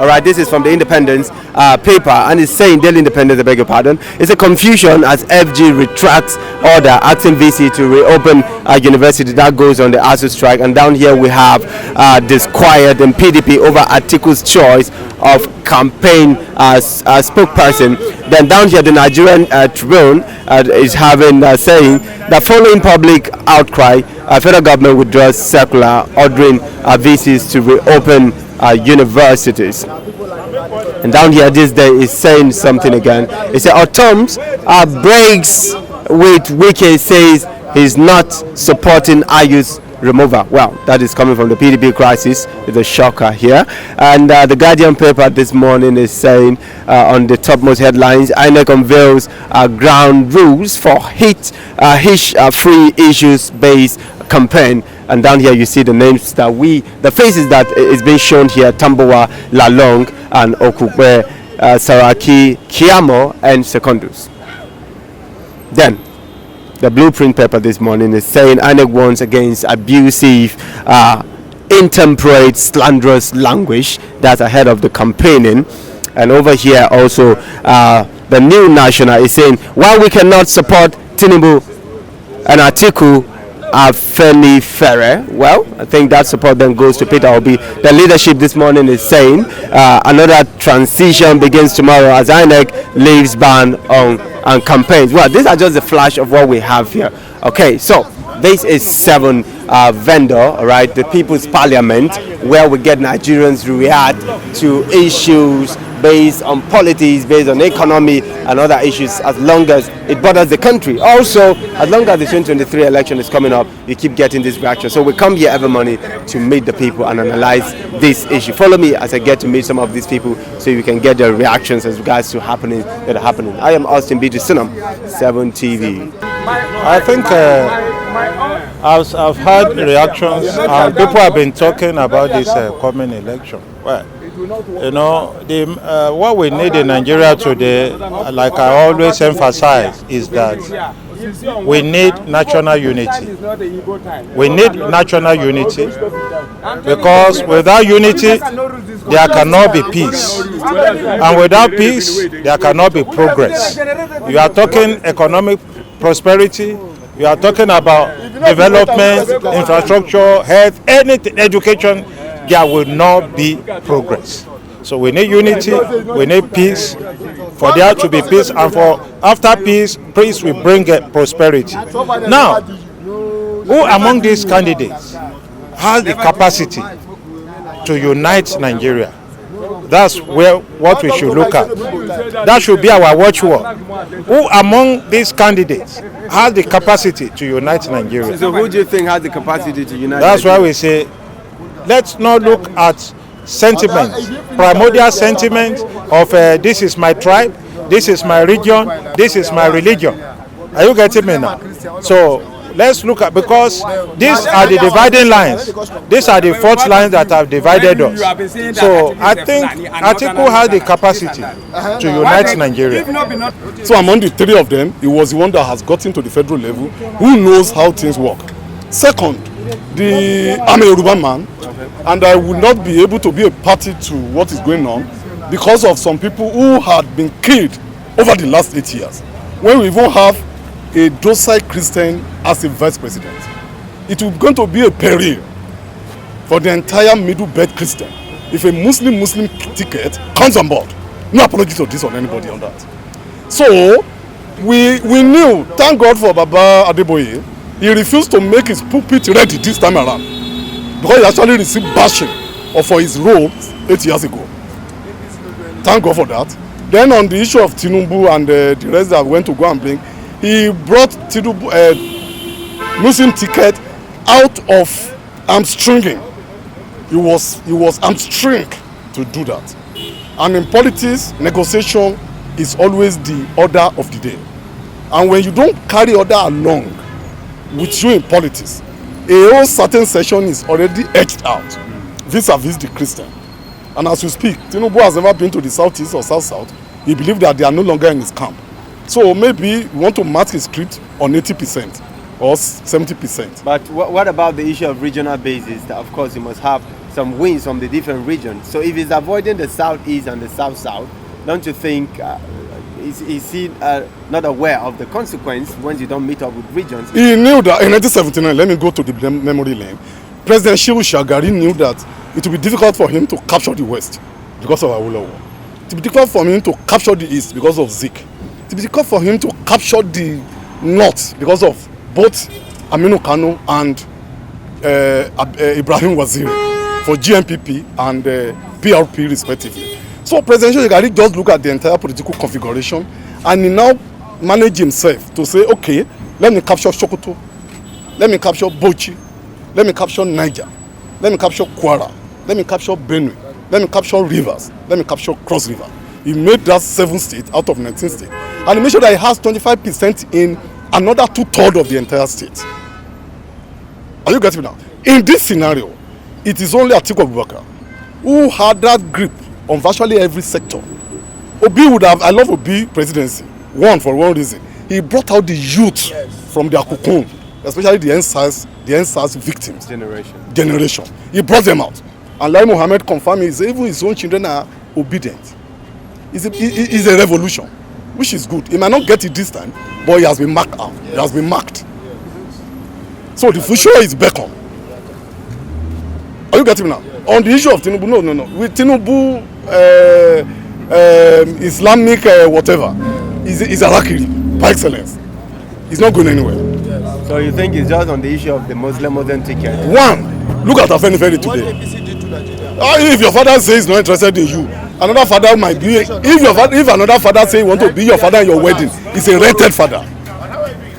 All right, this is from the Independence paper, and it's saying Daily Independence, I beg your pardon. It's a confusion as FG retracts order asking VC to reopen university that goes on the ASU strike. And down here we have Disquiet and PDP over Atiku's choice of campaign spokesperson. Then down here the Nigerian Tribune is having saying that following public outcry, federal government withdraws circular ordering VCs to reopen universities. And down here this day is saying something again. It says Otoms breaks with Wike, says he's not supporting Ayu's removal. Well, that is coming from the PDP crisis. It's a shocker here. And the Guardian paper this morning is saying on the topmost headlines, INEC unveils ground rules for free issues-based campaign. And down here you see the names that the faces that is being shown here: Tambowa, Lalong, and Okukwe, Saraki, Kiamo, and Secondus. Then the Blueprint paper this morning is saying INEC warns against abusive, intemperate, slanderous language that's ahead of the campaigning. And over here also the New National is saying while we cannot support Tinubu and Atiku Afeni Ferre, well, I think that support then goes to Peter Obi. The leadership this morning is saying another transition begins tomorrow as INEC leaves ban on campaigns. Well, these are just a flash of what we have here. Okay, so this is 7 vendor, all right, the People's Parliament, where we get Nigerians react to issues based on politics, based on economy and other issues, as long as it bothers the country. Also, as long as the 2023 election is coming up, you keep getting this reaction. So we come here every morning to meet the people and analyze this issue. Follow me as I get to meet some of these people so you can get their reactions as regards to that are happening. I am Austin B. Sunam, 7 TV. I think I've had reactions and people have been talking about this coming election. Well, you know, what we need in Nigeria today, like I always emphasize, is that we need national unity. We need national unity because without unity, there cannot be peace. And without peace, there cannot be progress. You are talking economic prosperity, you are talking about development, infrastructure, health, anything, education, there will not be progress. So we need unity, we need peace, for there to be peace, and for after peace, peace will bring prosperity. Now, who among these candidates has the capacity to unite Nigeria? That's what we should look at. That should be our watchword. Who among these candidates has the capacity to unite Nigeria? So who do you think has the capacity to unite That's Nigeria? why we say, let's not look at sentiment, primordial sentiment of this is my tribe, this is my region, this is my religion. Are you getting me now? So let's look at, because these are the dividing lines. These are the fault lines that have divided us. So I think Atiku has the capacity to unite Nigeria. So among the 3 of them, he was the one that has gotten to the federal level, who knows how things work. Second, I'm a Yoruba man, and I will not be able to be a party to what is going on because of some people who had been killed over the last 8 years. When we even have a docile Christian as a vice president, it will going to be a peril for the entire middle belt Christian if a Muslim ticket comes on board. No apology to this on anybody on that. So we knew, thank God for Baba Adeboye, he refused to make his pulpit ready this time around because he actually received bashing for his role 8 years ago. Thank God for that. Then on the issue of Tinubu and the rest that went to go and bring, he brought Tinubu Muslim ticket out of hamstringing. He was hamstringed to do that. And in politics, negotiation is always the order of the day. And when you don't carry order along with you in politics, a whole certain session is already edged out vis-a-vis the Christian. And as we speak, Tinubu has never been to the southeast or south-south. He believes that they are no longer in his camp. So maybe we want to match his script on 80% or 70%. But what about the issue of regional bases? That of course you must have some wins from the different regions. So if he's avoiding the southeast and the south-south, don't you think is he not aware of the consequence once you don't meet up with regions? He knew that in 1979, let me go to the memory lane, President Shehu Shagari knew that it would be difficult for him to capture the West because of Awolowo. It would be difficult for him to capture the East because of Zik. It would be difficult for him to capture the North because of both Aminu Kano and Ibrahim Waziri for GMPP and PRP respectively. So President Shagari just look at the entire political configuration and he now manage himself to say, okay, let me capture Sokoto, let me capture Bauchi, let me capture Niger, let me capture Kwara, let me capture Benue, let me capture Rivers, let me capture Cross River. He made that 7 states out of 19 states. And he made sure that he has 25% in another 2/3 of the entire state. Are you getting me now? In this scenario, it is only Atiku Abubakar who had that grip on virtually every sector. Obi would have, I love Obi presidency, for one reason. He brought out the youth from their cocoon, especially the NSAS victims. Generation. He brought them out. And like Mohammed confirmed, even his own children are obedient. It's a revolution, which is good. He might not get it this time, but he has been marked out. He has been marked. So the future is beckoned. Are you getting me now? On the issue of Tinubu, no. With Tinubu, Islamic whatever, is Arakiri, by excellence. He's not going anywhere. So you think it's just on the issue of the Muslim ticket? One, look at Afenifere today. If your father says he's not interested in you, another father might be. If another father say he want to be your father in your wedding, he's a rented father.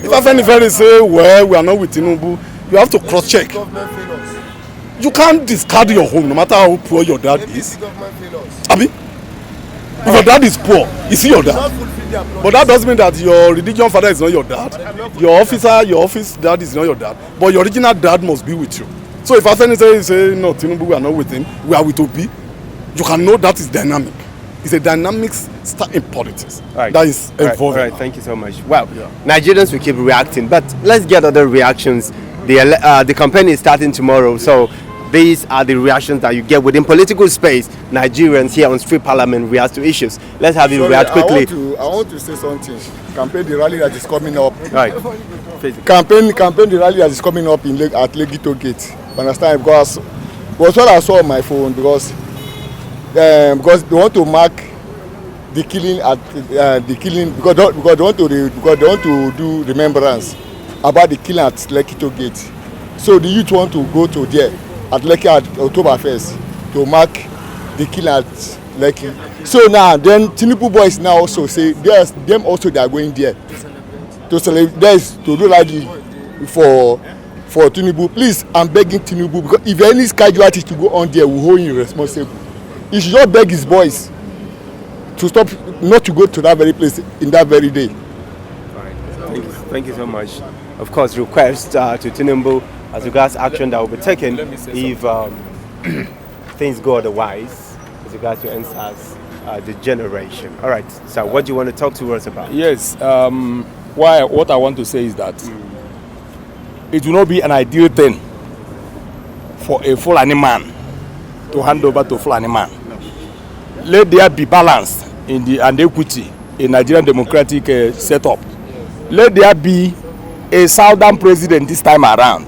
If Afenifere say, well, we are not with Tinubu, you have to cross-check. You can't discard your home no matter how poor your dad is. Abi, if your dad is poor, is he your dad? But that doesn't mean that your religion father is not your dad. Your office dad is not your dad. But your original dad must be with you. So if Afenifere say no, Tinubu, we are not with him, we are with Obi, you can know that is dynamic. It's a dynamic start in politics that is evolving. All right, thank you so much. Well, Nigerians will keep reacting, but let's get other reactions. The campaign is starting tomorrow, so these are the reactions that you get within political space. Nigerians here on Street Parliament react to issues. Let's have you react quickly. I want to say something. Campaign the rally that is coming up. Right. Campaign the rally that is coming up at Legito Gate. Understand? Because what I saw on my phone because they want to mark the killing because they want to do remembrance about the killing at Legito Gate. So the youth want to go to there at Lekki at October 1st to mark the killing at Lekki. So now then Tinubu boys now also say them also they are going there to celebrate, to do rally for Tinubu. Please, I'm begging Tinubu, because if any casualty to go on there, we hold him responsible. He should just beg his boys to stop, not to go to that very place in that very day. Thank you so much. Of course, request to Tinubu as regards action that will be taken if things go otherwise as regards to NSAS, the generation. All right, so what do you want to talk to us about? Yes, what I want to say is that it will not be an ideal thing for a Fulani man to hand over to Fulani man. Let there be balance and equity in Nigerian democratic setup. Let there be a southern president this time around.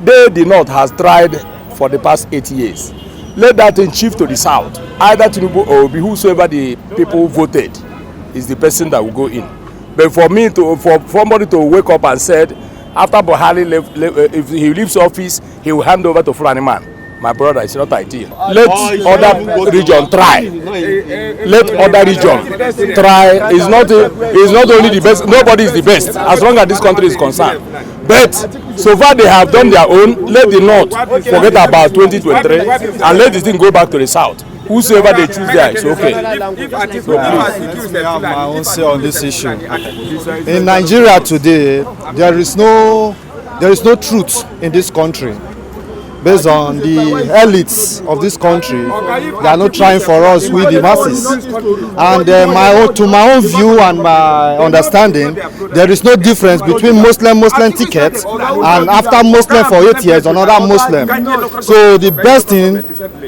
The North has tried for the past 8 years. Let that thing shift to the south. Either Tinubu or Obi, whosoever the people voted is the person that will go in. But for somebody to wake up and said, after Buhari if he leaves office, he will hand over to Fulani man. My brother, it's not ideal. Let other region try. Let other region try. It's not only the best. Nobody is the best as long as this country is concerned. But so far they have done their own. Let the North forget about 2023 and let the thing go back to the South. Whosoever they choose there, it's okay. So please, I have my own say on this issue. In Nigeria today, there is no truth in this country. based on the elites of this country. They are not trying for us, we the masses. And to my own view and my understanding, there is no difference between Muslim tickets and after Muslim for 8 years another Muslim. So the best thing,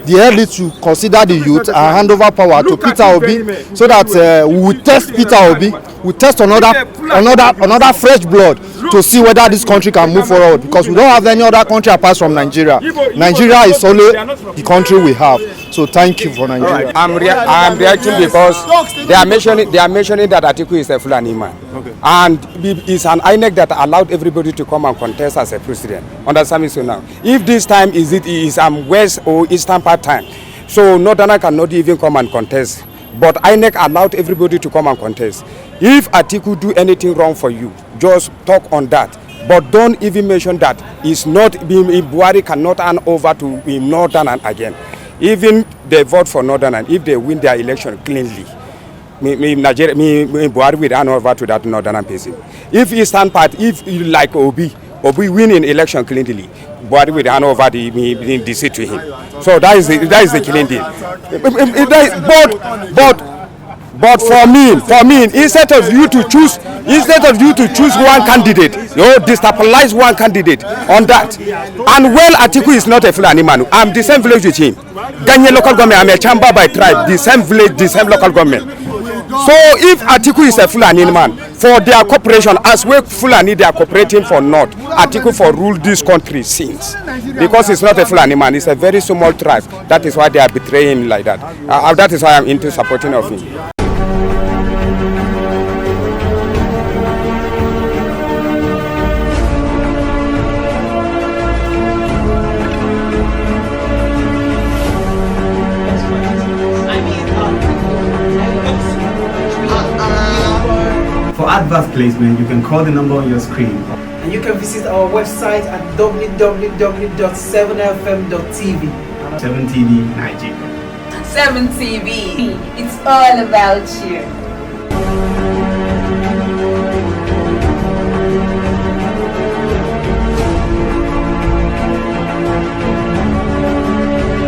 the elite should consider the youth and hand over power to Peter Obi, so that we will test Peter Obi, we test another fresh blood to see whether this country can move forward, because we don't have any other country apart from Nigeria. Nigeria is only the country we have. So thank you for Nigeria. I'm reacting because they are mentioning that Atiku is a Fulani man, and it's an INEC that allowed everybody to come and contest as a president. Understand me? So now, if this time is west or eastern part time, so Northerner cannot even come and contest. But INEC allowed everybody to come and contest. If Atiku do anything wrong for you, just talk on that. But don't even mention that it's not Buhari cannot hand over to Northern again. Even they vote for Northern, and if they win their election cleanly, Buhari will hand over to that Northern person. If Eastern part, if you like Obi win in election cleanly, Buhari will hand over the seat to him. So that is the killing deal. But for me, instead of you to choose one candidate, you destabilize one candidate on that. And well, Atiku is not a Fulani man. I'm the same village with him. Ganye local government, I'm a Chamba by tribe, the same village, the same local government. So if Atiku is a Fulani man, for their cooperation, as well Fulani they are cooperating for North, Atiku for rule this country since. Because it's not a Fulani man, it's a very small tribe. That is why they are betraying him like that. That is why I'm into supporting of him. For advert placement, you can call the number on your screen. And you can visit our website at www.7fm.tv. 7TV Nigeria. 7TV, it's all about you.